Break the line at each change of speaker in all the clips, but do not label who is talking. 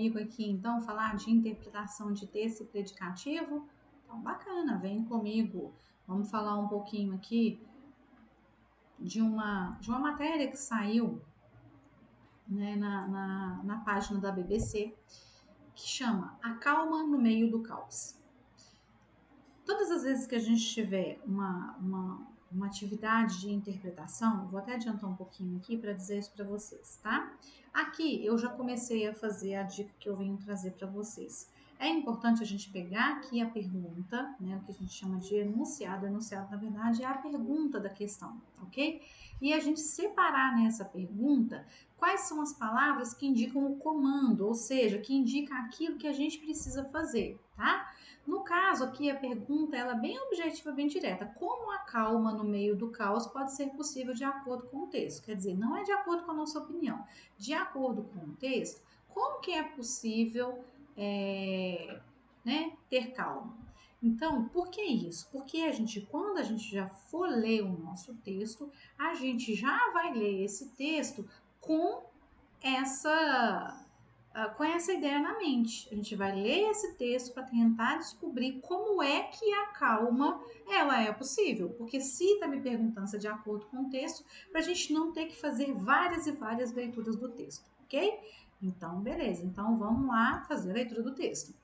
comigo aqui, então, falar de interpretação de texto e predicativo? Então, bacana, vem comigo. Vamos falar um pouquinho aqui de uma matéria que saiu, né, na página da BBC, que chama A Calma no Meio do Caos. Todas as vezes que a gente tiver uma atividade de interpretação, vou até adiantar um pouquinho aqui para dizer isso para vocês, tá? Aqui eu já comecei a fazer a dica que eu venho trazer para vocês. É importante a gente pegar aqui a pergunta, né, o que a gente chama de enunciado. Enunciado, na verdade, é a pergunta da questão, ok? E a gente separar nessa pergunta quais são as palavras que indicam o comando, ou seja, que indica aquilo que a gente precisa fazer, tá? No caso aqui, a pergunta ela é bem objetiva, bem direta. Como a calma no meio do caos pode ser possível de acordo com o texto? Quer dizer, não é de acordo com a nossa opinião. De acordo com o texto, como que é possível ter calma? Então, por que isso? Porque quando a gente já for ler o nosso texto, a gente já vai ler esse texto com essa com essa ideia na mente. A gente vai ler esse texto para tentar descobrir como é que a calma ela é possível. Porque se está me perguntando se é de acordo com o texto, para a gente não ter que fazer várias e várias leituras do texto, ok? Então, beleza. Então, vamos lá fazer a leitura do texto.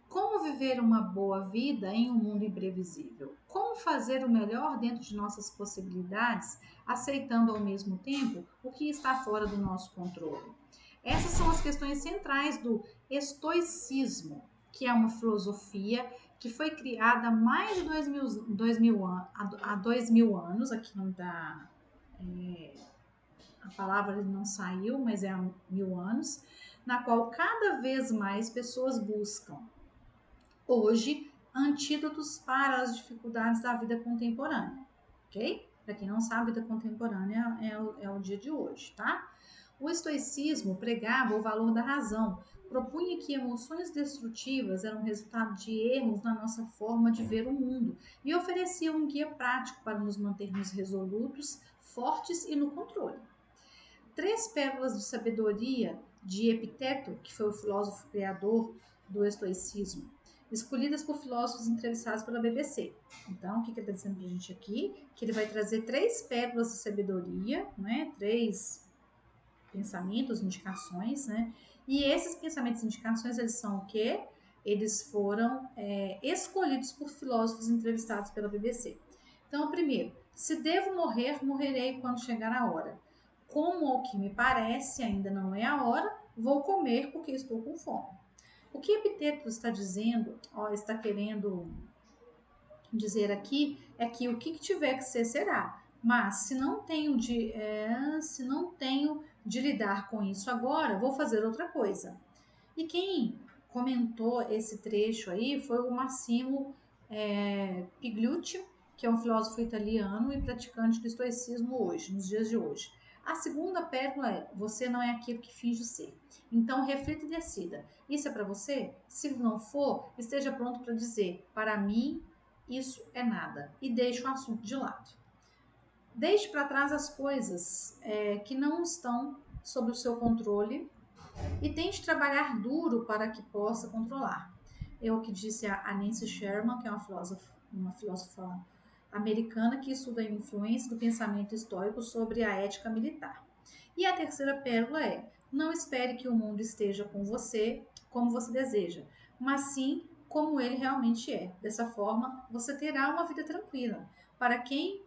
Como viver uma boa vida em um mundo imprevisível? Como fazer o melhor dentro de nossas possibilidades, aceitando ao mesmo tempo o que está fora do nosso controle? Essas são as questões centrais do estoicismo, que é uma filosofia que foi criada há mais de 2000 anos. Aqui não dá, a palavra não saiu, mas é há 1000 anos, na qual cada vez mais pessoas buscam hoje antídotos para as dificuldades da vida contemporânea, ok? Para quem não sabe, a vida contemporânea é o dia de hoje, tá? O estoicismo pregava o valor da razão, propunha que emoções destrutivas eram resultado de erros na nossa forma de ver o mundo e oferecia um guia prático para nos mantermos resolutos, fortes e no controle. 3 pérolas de sabedoria de Epiteto, que foi o filósofo criador do estoicismo, escolhidas por filósofos entrevistados pela BBC. Então, o que ele está dizendo para a gente aqui? Que ele vai trazer 3 pérolas de sabedoria, né? 3 pensamentos, indicações, né? E esses pensamentos e indicações, eles são o quê? Eles foram escolhidos por filósofos entrevistados pela BBC. Então, primeiro, se devo morrer, morrerei quando chegar a hora. Como ao que me parece ainda não é a hora, vou comer porque estou com fome. O que Epiteto está dizendo, está querendo dizer aqui, é que o que tiver que ser, será. Mas se não tenho de lidar com isso agora, vou fazer outra coisa. E quem comentou esse trecho aí foi o Massimo Pigliucci, que é um filósofo italiano e praticante do estoicismo hoje, nos dias de hoje. A segunda pérola é: você não é aquilo que finge ser. Então reflita e decida. Isso é para você? Se não for, esteja pronto para dizer: para mim, isso é nada. E deixe o assunto de lado. Deixe para trás as coisas que não estão sob o seu controle e tente trabalhar duro para que possa controlar. É o que disse a Nancy Sherman, que é uma filósofa americana que estuda a influência do pensamento estoico sobre a ética militar. E a terceira pérola é: não espere que o mundo esteja com você como você deseja, mas sim como ele realmente é. Dessa forma, você terá uma vida tranquila. Para quem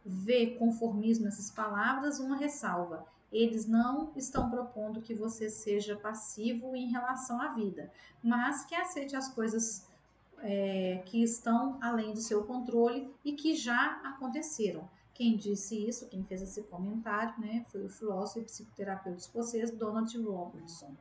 vê conformismo nessas palavras, uma ressalva: eles não estão propondo que você seja passivo em relação à vida, mas que aceite as coisas que estão além do seu controle e que já aconteceram. Quem disse isso, quem fez esse comentário, né, foi o filósofo e psicoterapeuta escocês Donald Robertson.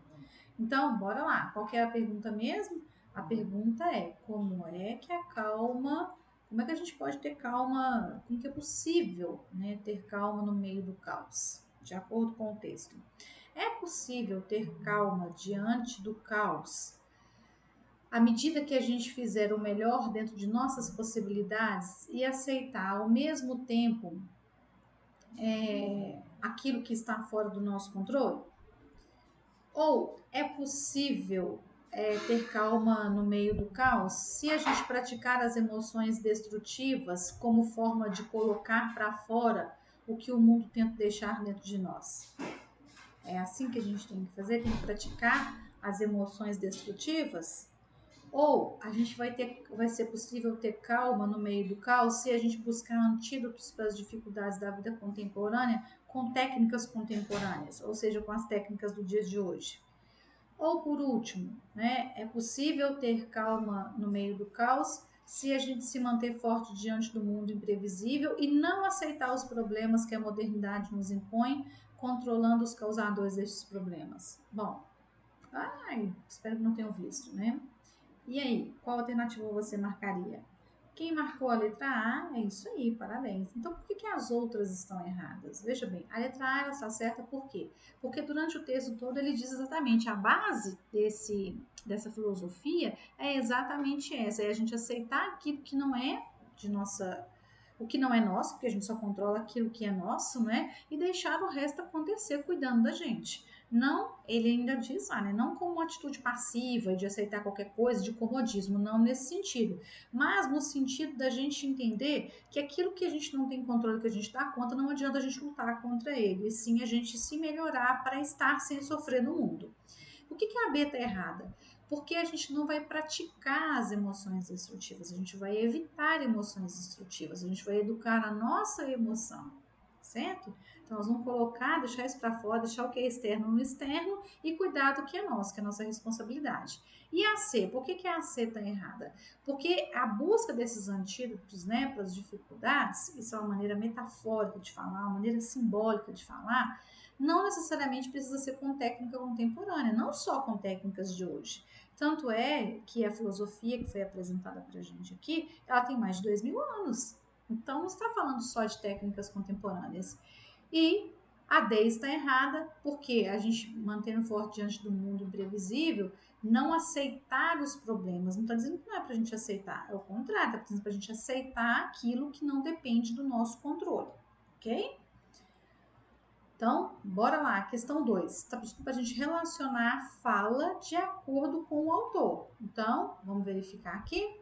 Então, bora lá. Qual que é a pergunta mesmo? A pergunta é: como é que a calma, como é que a gente pode ter calma, como que é possível, né, ter calma no meio do caos, de acordo com o texto? É possível ter calma diante do caos à medida que a gente fizer o melhor dentro de nossas possibilidades e aceitar ao mesmo tempo aquilo que está fora do nosso controle? Ou é possível ter calma no meio do caos se a gente praticar as emoções destrutivas como forma de colocar para fora o que o mundo tenta deixar dentro de nós? É assim que a gente tem que fazer? Tem que praticar as emoções destrutivas? Ou a gente vai ser possível ter calma no meio do caos se a gente buscar antídotos para as dificuldades da vida contemporânea com técnicas contemporâneas, ou seja, com as técnicas do dia de hoje? Ou por último, né, é possível ter calma no meio do caos se a gente se manter forte diante do mundo imprevisível e não aceitar os problemas que a modernidade nos impõe, controlando os causadores destes problemas. Bom, espero que não tenham visto, né? E aí, qual alternativa você marcaria? Quem marcou a letra A, é isso aí, parabéns. Então, por que as outras estão erradas? Veja bem, a letra A ela está certa por quê? Porque durante o texto todo ele diz exatamente a base dessa filosofia é exatamente essa, é a gente aceitar aquilo que não é de nossa, o que não é nosso, porque a gente só controla aquilo que é nosso, né? E deixar o resto acontecer cuidando da gente. Não, ele ainda diz lá, né? Não como uma atitude passiva de aceitar qualquer coisa, de comodismo, não nesse sentido, mas no sentido da gente entender que aquilo que a gente não tem controle, que a gente dá conta, não adianta a gente lutar contra ele, e sim a gente se melhorar para estar sem sofrer no mundo. O que a B está errada? Porque a gente não vai praticar as emoções destrutivas, a gente vai evitar emoções destrutivas, a gente vai educar a nossa emoção, certo? Então, nós vamos colocar, deixar isso para fora, deixar o que é externo no externo e cuidar do que é nosso, que é a nossa responsabilidade. E a C, por que a C está errada? Porque a busca desses antídotos, né, para as dificuldades, isso é uma maneira metafórica de falar, uma maneira simbólica de falar, não necessariamente precisa ser com técnica contemporânea, não só com técnicas de hoje. Tanto é que a filosofia que foi apresentada para a gente aqui, ela tem mais de 2000 anos. Então, não está falando só de técnicas contemporâneas. E a D está errada porque a gente, mantendo forte diante do mundo imprevisível, não aceitar os problemas. Não está dizendo que não é para a gente aceitar, é o contrário, está dizendo para a gente aceitar aquilo que não depende do nosso controle, ok? Então, bora lá, questão 2. Está pedindo para a gente relacionar a fala de acordo com o autor. Então, vamos verificar aqui.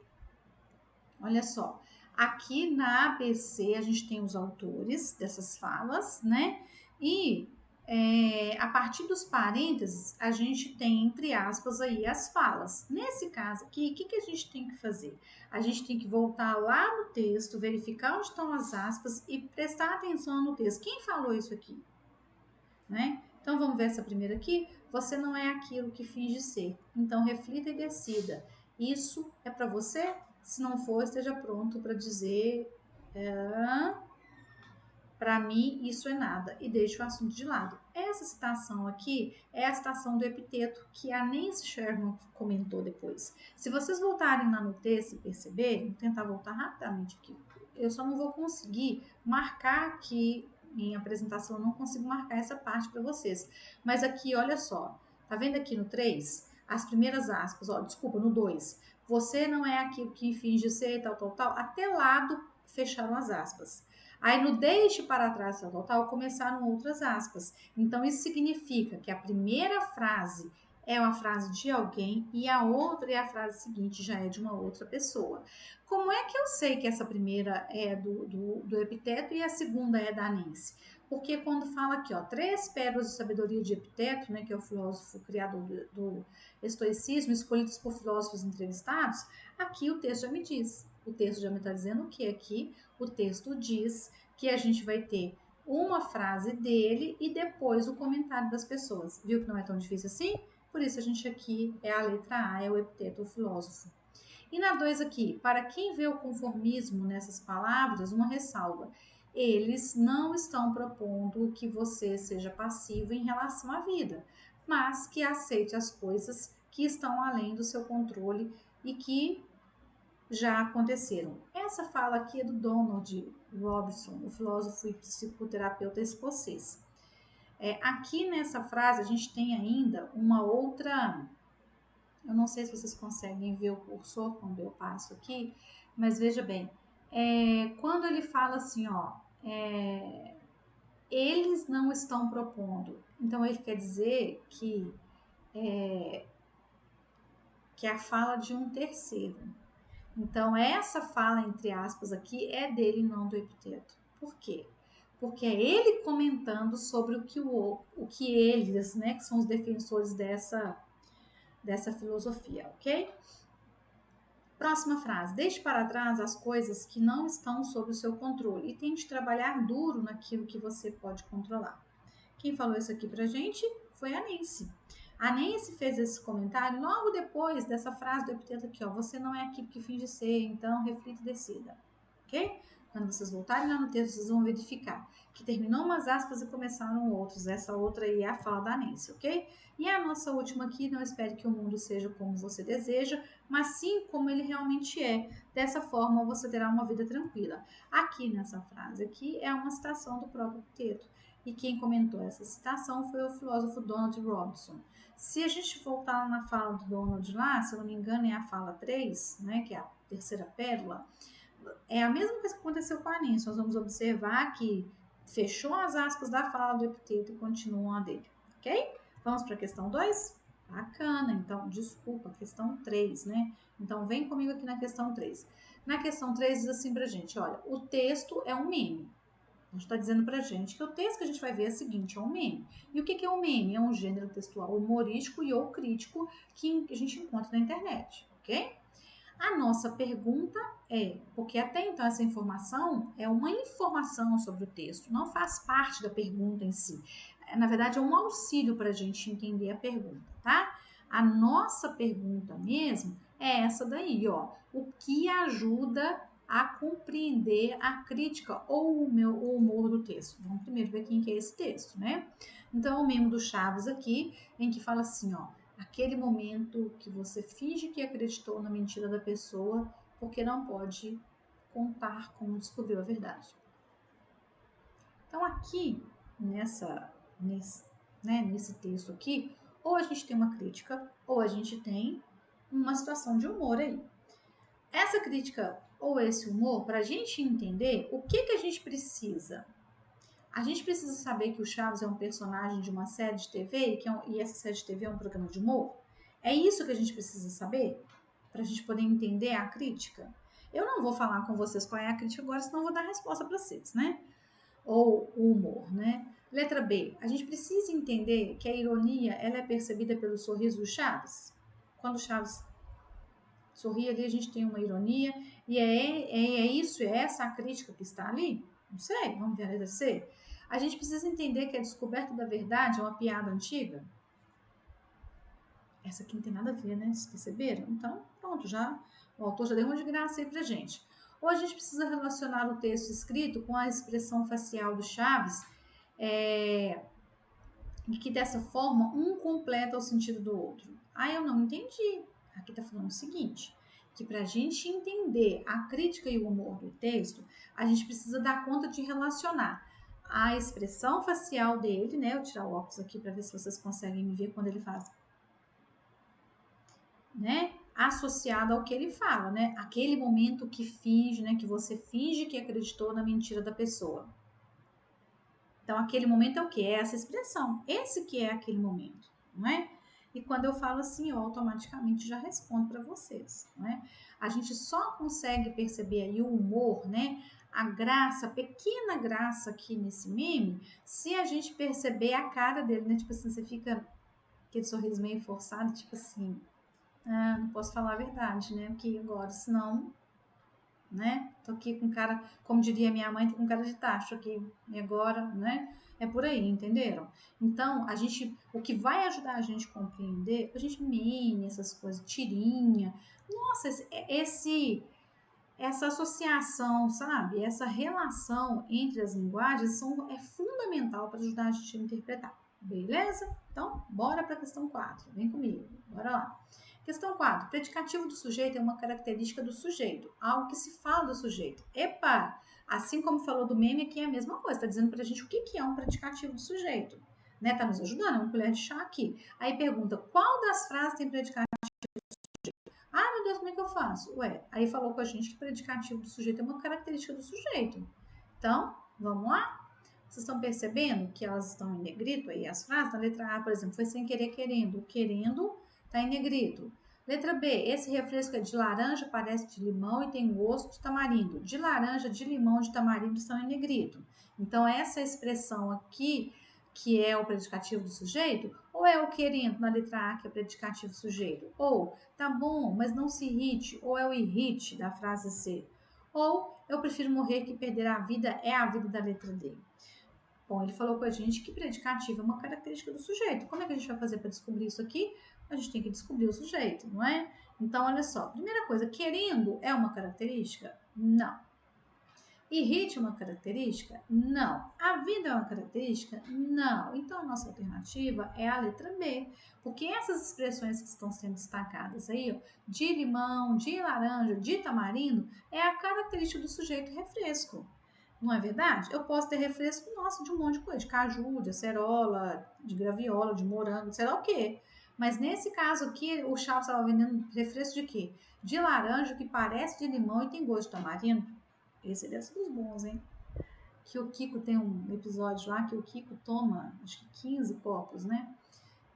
Olha só, aqui na ABC a gente tem os autores dessas falas, né? E a partir dos parênteses a gente tem, entre aspas, aí as falas. Nesse caso aqui, o que a gente tem que fazer? A gente tem que voltar lá no texto, verificar onde estão as aspas e prestar atenção no texto. Quem falou isso aqui? Né? Então vamos ver essa primeira aqui. Você não é aquilo que finge ser. Então reflita e decida. Isso é para você? Se não for, esteja pronto para dizer para mim isso é nada e deixe o assunto de lado. Essa citação aqui é a citação do epiteto que a Nancy Sherman comentou depois. Se vocês voltarem lá no texto e perceberem, vou tentar voltar rapidamente aqui. Eu só não vou conseguir marcar aqui em apresentação, eu não consigo marcar essa parte para vocês. Mas aqui, olha só, tá vendo aqui no 3? As primeiras aspas, ó, desculpa, no 2. Você não é aquilo que finge ser, tal, tal, tal. Até lado fecharam as aspas. Aí no deixe para trás, tal, tal, tal, começaram outras aspas. Então isso significa que a primeira frase é uma frase de alguém e a outra é a frase seguinte, já é de uma outra pessoa. Como é que eu sei que essa primeira é do epiteto e a segunda é da Nancy? Porque quando fala aqui, ó, 3 pérolas de sabedoria de Epiteto, né, que é o filósofo criador do estoicismo, escolhidos por filósofos entrevistados, aqui o texto já me diz. O texto já me está dizendo o que aqui? O texto diz que a gente vai ter uma frase dele e depois o comentário das pessoas. Viu que não é tão difícil assim? Por isso a gente aqui é a letra A, é o epiteto, o filósofo. E na 2 aqui, para quem vê o conformismo nessas palavras, uma ressalva. Eles não estão propondo que você seja passivo em relação à vida, mas que aceite as coisas que estão além do seu controle e que já aconteceram. Essa fala aqui é do Donald Robertson, o filósofo e psicoterapeuta escocês. Aqui nessa frase a gente tem ainda uma outra. Eu não sei se vocês conseguem ver o cursor quando eu passo aqui, mas veja bem, quando ele fala assim, ó, eles não estão propondo. Então ele quer dizer que que é a fala de um terceiro. Então, essa fala, entre aspas, aqui é dele, não do Epiteto. Por quê? Porque é ele comentando sobre o que eles, né, que são os defensores dessa filosofia, ok? Próxima frase. Deixe para trás as coisas que não estão sob o seu controle e tente trabalhar duro naquilo que você pode controlar. Quem falou isso aqui pra gente foi a Nancy. A Nancy fez esse comentário logo depois dessa frase do Epiteto aqui, ó. Você não é aquilo que finge ser, então reflita e decida. Ok? Quando vocês voltarem lá no texto, vocês vão verificar que terminou umas aspas e começaram outros. Essa outra aí é a fala da Nancy, ok? E a nossa última aqui, não espere que o mundo seja como você deseja, mas sim como ele realmente é. Dessa forma, você terá uma vida tranquila. Aqui nessa frase aqui é uma citação do próprio Epiteto. E quem comentou essa citação foi o filósofo Donald Robinson. Se a gente voltar na fala do Donald lá, se eu não me engano é a fala 3, né, que é a terceira pérola, é a mesma coisa que aconteceu com a Nancy. Nós vamos observar que fechou as aspas da fala do Epiteto e continuam a dele, ok? Vamos para a questão 2? Bacana, então, desculpa, questão 3, né? Então, vem comigo aqui na questão 3. Na questão 3 diz assim pra gente, olha, o texto é um meme. A gente está dizendo pra gente que o texto que a gente vai ver é o seguinte, é um meme. E o que é um meme? É um gênero textual humorístico e ou crítico que a gente encontra na internet, ok? A nossa pergunta é, porque até então essa informação é uma informação sobre o texto, não faz parte da pergunta em si. Na verdade, é um auxílio para a gente entender a pergunta, tá? A nossa pergunta mesmo é essa daí, ó. O que ajuda a compreender a crítica ou o humor do texto? Vamos primeiro ver quem que é esse texto, né? Então, o memo do Chaves aqui, em que fala assim, ó. Aquele momento que você finge que acreditou na mentira da pessoa porque não pode contar como descobriu a verdade. Então, aqui, nesse texto aqui, ou a gente tem uma crítica, ou a gente tem uma situação de humor aí. Essa crítica ou esse humor, para a gente entender, o que a gente precisa? A gente precisa saber que o Chaves é um personagem de uma série de TV e essa série de TV é um programa de humor? É isso que a gente precisa saber para a gente poder entender a crítica? Eu não vou falar com vocês qual é a crítica agora, senão eu vou dar a resposta para vocês, né? Ou o humor, né? Letra B. A gente precisa entender que a ironia ela é percebida pelo sorriso do Chaves. Quando o Chaves sorri ali, a gente tem uma ironia e é essa a crítica que está ali? Não sei, vamos ver a letra C. A gente precisa entender que a descoberta da verdade é uma piada antiga. Essa aqui não tem nada a ver, né? Vocês perceberam? Então, pronto, o autor já deu uma de graça aí pra gente. Ou a gente precisa relacionar o texto escrito com a expressão facial do Chaves, e que dessa forma um completa o sentido do outro. Ah, eu não entendi. Aqui tá falando o seguinte, que para a gente entender a crítica e o humor do texto, a gente precisa dar conta de relacionar a expressão facial dele, né? Eu vou tirar o óculos aqui para ver se vocês conseguem me ver quando ele faz, né? Associado ao que ele fala, né? Aquele momento que finge, né? Que você finge que acreditou na mentira da pessoa. Então, aquele momento é o que? É essa expressão. Esse que é aquele momento, não é? E quando eu falo assim, eu automaticamente já respondo para vocês, não é? A gente só consegue perceber aí o humor, né? A graça, a pequena graça aqui nesse meme, se a gente perceber a cara dele, né? Tipo assim, você fica aquele sorriso meio forçado, tipo assim, ah, não posso falar a verdade, né? Porque agora, senão, né? Tô aqui com cara, como diria minha mãe, tô com cara de tacho aqui, e agora, né? É por aí, entenderam? Então, o que vai ajudar a gente a compreender, a gente meme essas coisas, tirinha, nossa, essa associação, sabe? Essa relação entre as linguagens é fundamental para ajudar a gente a interpretar, beleza? Então, bora para a questão 4, vem comigo, bora lá. Questão 4. Predicativo do sujeito é uma característica do sujeito, algo que se fala do sujeito. Epa! Assim como falou do meme, aqui é a mesma coisa, está dizendo para a gente o que é um predicativo do sujeito. Né? Tá nos ajudando, é uma colher de chá aqui. Aí pergunta, qual das frases tem predicativo do sujeito? Ah, meu Deus, como é que eu faço? Ué, aí falou com a gente que predicativo do sujeito é uma característica do sujeito. Então, vamos lá? Vocês estão percebendo que elas estão em negrito aí, as frases? Na letra A, por exemplo, foi sem querer, querendo. Querendo está em negrito. Letra B, esse refresco é de laranja, parece de limão e tem gosto de tamarindo. De laranja, de limão, de tamarindo estão em negrito. Então, essa expressão aqui, que é o predicativo do sujeito, ou é o querendo na letra A, que é o predicativo do sujeito, ou tá bom, mas não se irrite, ou é o irrite da frase C, ou eu prefiro morrer que perder a vida é a vida da letra D. Bom, ele falou com a gente que predicativo é uma característica do sujeito. Como é que a gente vai fazer para descobrir isso aqui? A gente tem que descobrir o sujeito, não é? Então, olha só. Primeira coisa, querendo é uma característica? Não. Irrite é uma característica? Não. A vida é uma característica? Não. Então, a nossa alternativa é a letra B. Porque essas expressões que estão sendo destacadas aí, ó, de limão, de laranja, de tamarindo, é a característica do sujeito refresco. Não é verdade? Eu posso ter refresco, nossa, de um monte de coisa, de caju, de acerola, de graviola, de morango, sei lá o quê. Mas nesse caso aqui, o Chaves estava vendendo refresco de quê? De laranja, que parece de limão e tem gosto de tamarindo. Esse deve ser dos bons, hein? Que o Kiko tem um episódio lá que o Kiko toma, acho que 15 copos, né?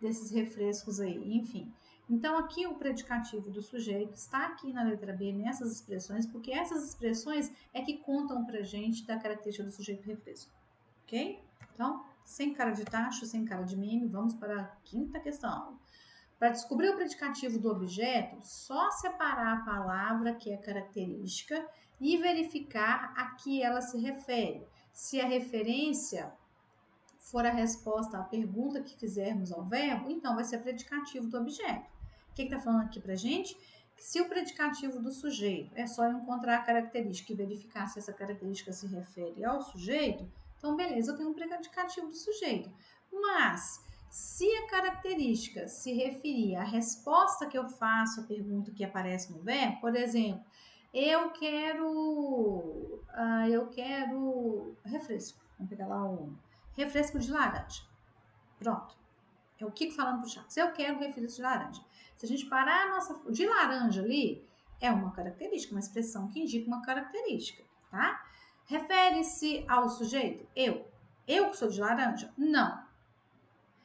Desses refrescos aí, enfim. Então, aqui o predicativo do sujeito está aqui na letra B, nessas expressões, porque essas expressões é que contam pra gente da característica do sujeito refresco, ok? Então, sem cara de tacho, sem cara de meme, vamos para a quinta questão. Para descobrir o predicativo do objeto, só separar a palavra que é característica e verificar a que ela se refere. Se a referência for a resposta à pergunta que fizermos ao verbo, então vai ser predicativo do objeto. O que está falando aqui para gente? Que se o predicativo do sujeito é só encontrar a característica e verificar se essa característica se refere ao sujeito, então beleza, eu tenho um predicativo do sujeito. Mas se a característica se referir à resposta que eu faço à pergunta que aparece no verbo, por exemplo, eu quero refresco. Vamos pegar lá um refresco de laranja. Pronto. É o Kiko falando pro Chaves. Eu quero refresco de laranja. Se a gente parar a nossa... De laranja ali, é uma característica, uma expressão que indica uma característica, tá? Refere-se ao sujeito? Eu. Eu que sou de laranja? Não.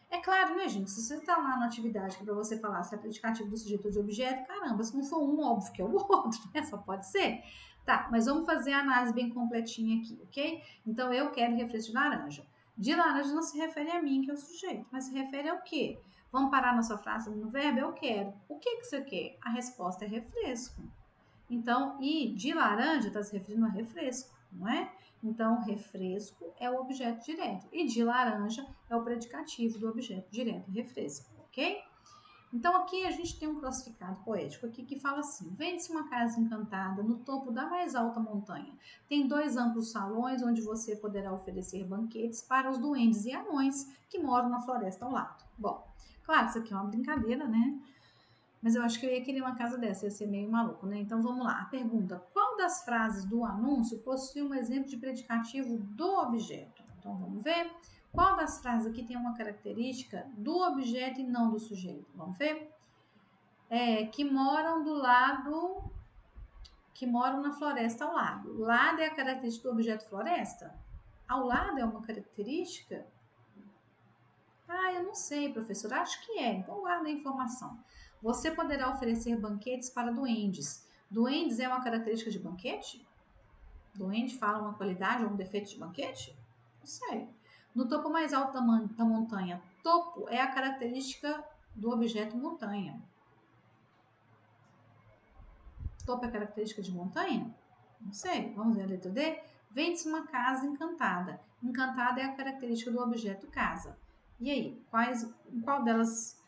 É claro, né, gente? Se você tá lá na atividade que é pra você falar se é predicativo do sujeito ou de objeto, caramba, se não for um, óbvio que é o outro, né? Só pode ser. Tá, mas vamos fazer a análise bem completinha aqui, ok? Então, eu quero refresco de laranja. De laranja não se refere a mim, que é o sujeito, mas se refere ao quê? Vamos parar nossa frase no verbo? Eu quero. O que você quer? A resposta é refresco. Então, e de laranja está se referindo a refresco, não é? Então, refresco é o objeto direto e de laranja é o predicativo do objeto direto, refresco, ok? Então, aqui a gente tem um classificado poético aqui que fala assim: vende-se uma casa encantada no topo da mais alta montanha. Tem 2 amplos salões onde você poderá oferecer banquetes para os duendes e anões que moram na floresta ao lado. Bom, claro, isso aqui é uma brincadeira, né? Mas eu acho que eu ia querer uma casa dessa, ia ser meio maluco, né? Então vamos lá. A pergunta: qual das frases do anúncio possui um exemplo de predicativo do objeto? Então vamos ver. Qual das frases aqui tem uma característica do objeto e não do sujeito? Vamos ver. Que moram do lado, que moram na floresta ao lado. Lado é a característica do objeto floresta? Ao lado é uma característica? Ah, eu não sei, professor. Acho que é. Então guarda a informação. Você poderá oferecer banquetes para duendes. Duendes é uma característica de banquete? Duende fala uma qualidade ou um defeito de banquete? Não sei. No topo mais alto da montanha, topo é a característica do objeto montanha. Topo é característica de montanha? Não sei. Vamos ver a letra D? Vende-se uma casa encantada. Encantada é a característica do objeto casa. E aí, qual delas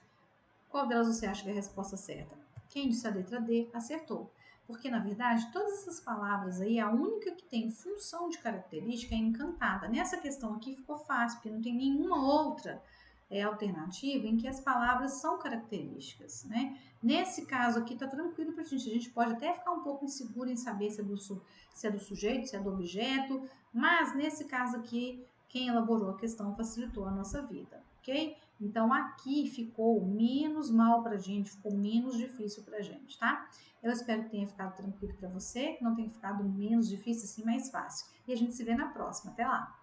você acha que é a resposta certa? Quem disse a letra D acertou. Porque, na verdade, todas essas palavras aí, a única que tem função de característica é encantada. Nessa questão aqui ficou fácil, porque não tem nenhuma outra alternativa em que as palavras são características, né? Nesse caso aqui tá tranquilo pra gente. A gente pode até ficar um pouco inseguro em saber se é do sujeito, se é do objeto, mas nesse caso aqui, quem elaborou a questão facilitou a nossa vida, ok? Então, aqui ficou menos mal pra gente, ficou menos difícil pra gente, tá? Eu espero que tenha ficado tranquilo pra você, que não tenha ficado menos difícil, assim, mais fácil. E a gente se vê na próxima. Até lá!